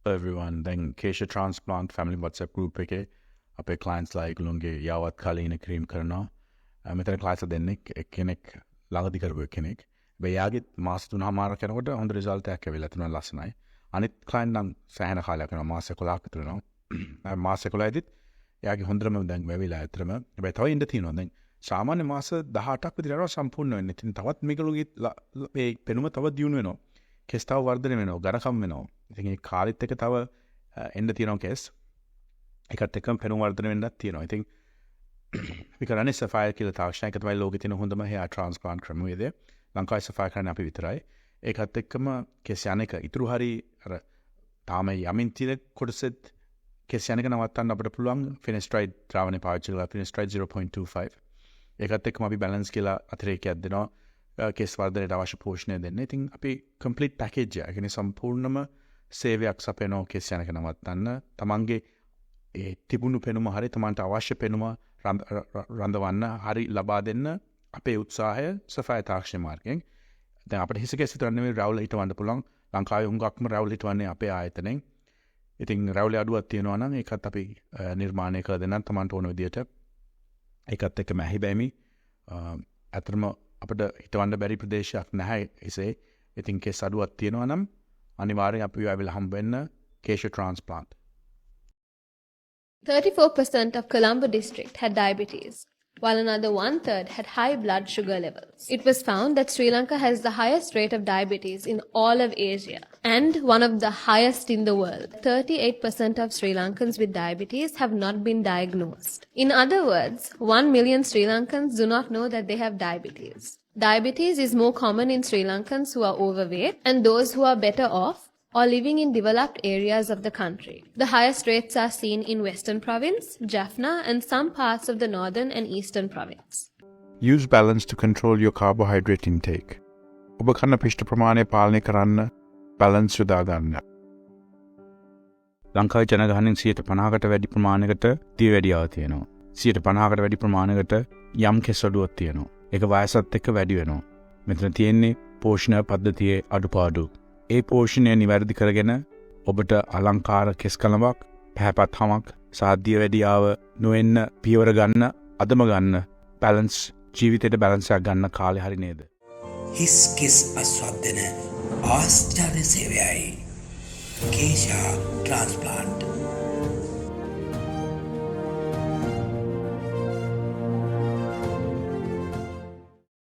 everyone. Then keshatransplant family WhatsApp group එකේ අපේ clients ලා ඒගොල්ලෝගේ යාවත් කාලීන ක්‍රීම් කරනවා. මෙතන clients දෙන්නෙක් එක්කෙනෙක් ළඟදි කරපු කෙනෙක්. හැබැයි යාගේ මාස 3මාරක් යනකොට හොඳ result එකක් ඇවිල්ලා තියෙනවා ලස්සනයි. අනිත් client නම් සෑහෙන කාලයක් යනවා මාස 11ක් විතර යනවා. මාස 11ෙදිත් යාගේ හොඳටම දැන් වෙවිලා ඇත්තටම. හැබැයි තව ඉන්න තියෙනවා. දැන් සාමාන්‍ය මාස 18ක් විතර යනවා සම්පූර්ණ වෙන්නේ. ඉතින් තවත් මේගොල්ලෝගේ මේ පෙනුම තව දියුණු වෙනවා. කෙස් තව වර්ධනය වෙනවා, ඝනකම් වෙනවා. ඉතින් ඒ කාලෙත් එක තව එන්න තියෙනවා කෙස්. ඒකත් එක්කම පෙනුම වර්ධනය වෙන්නත් තියෙනවා. ඉතින් අපි කරන්නේ Sapphire කියලා තාක්ෂණය. ඒක තමයි ලෝකේ තියෙන හොඳම hair transplant ක්‍රමවේදය. ලංකාවේ Sapphire කරන්නේ අපි විතරයි. ඒකත් එක්කම කෙස් යන්නේක ඉතුරු හරි අර තාම යමින් තියෙන කොටසෙත් කෙස් යන්නේක නවත්තන්න අපිට පුළුවන් Finasteride ද්‍රාවණය පාවිච්චි කරලා Finasteride 0.25. ඒකත් එක්කම අපි balance කියලා අතිරේකයක් දෙනවා. කෙස් වර්ධනයට අවශ්‍ය පෝෂණය දෙන්න. ඉතින් අපි complete package එක. ඒ කියන්නේ සම්පූර්ණම සේවයක් සපයනවා කෙස් යනක නවත්තන්න. තමන්ගේ ඒ තිබුණු පෙනුම හරි තමන්ට අවශ්‍ය පෙනුම රඳවන්න හරි ලබා දෙන්න අපේ උත්සාහය Sapphire තාක්ෂණ මාර්ගයෙන්. දැන් අපිට හිස කෙස් විතර නෙමෙයි රැවුල හිටවන්න පුළුවන්. ලංකාවේ හුඟක්ම රැවුල හිටවන්නේ අපේ ආයතනයෙන්. ඉතින් රැවුලේ අඩුවක් තියෙනවා නම් ඒකත් අපි නිර්මාණය කළ දෙන්නම් තමන්ට ඕන විදියට. ඒකත් එක්කම ඇහිබැමි අතරම අපිට හිතවන්න බැරි ප්‍රදේශයක් නැහැ එසේ. ඉතින් කෙස් අඩුවක් තියෙනවා නම් අනිවාර්යෙන් අපි ආවිලා හම්බ වෙන්න keshatransplant. 34% of Colombo district had diabetes, while another 1/3 had high blood sugar levels. It was found that Sri Lanka has the highest rate of diabetes in all of Asia and one of the highest in the world. 38% of Sri Lankans with diabetes have not been diagnosed. In other words, 1 million Sri Lankans do not know that they have diabetes. Diabetes is more common in Sri Lankans who are overweight and those who are better off or living in developed areas of the country. The highest rates are seen in Western Province, Jaffna and some parts of the Northern and Eastern Province. Use balance to control your carbohydrate intake. ඔබ කන පිෂ්ඨ ප්‍රමාණය පාලනය කරන්න balance යොදා ගන්න. ලංකාවේ ජනගහනයෙන් 50%කට වැඩි ප්‍රමාණයකට දියවැඩියාව තියෙනවා. 50%කට වැඩි ප්‍රමාණයකට යම් කෙස් අඩුවක් තියෙනවා. ඒක වයසත් එක්ක වැඩි වෙනවා. මෙතන තියෙන්නේ පෝෂණ පද්ධතියේ අඩුපාඩු. ඒ පෝෂණය නිවැරදි කරගෙන ඔබට අලංකාර කෙස් කලමක්, පැහැපත් හමක්, සාධ්‍ය වැඩියාව නොවෙන්න පියවර ගන්න, අදම ගන්න, බැලන්ස් ජීවිතේට බැලන්ස් එකක් ගන්න කාලේ හරි නේද? හිස් කෙස් අස්වද්දන ආශ්චර්ය සේවයයි කේෂා ට්‍රාන්ස්ප්ලාන්ට්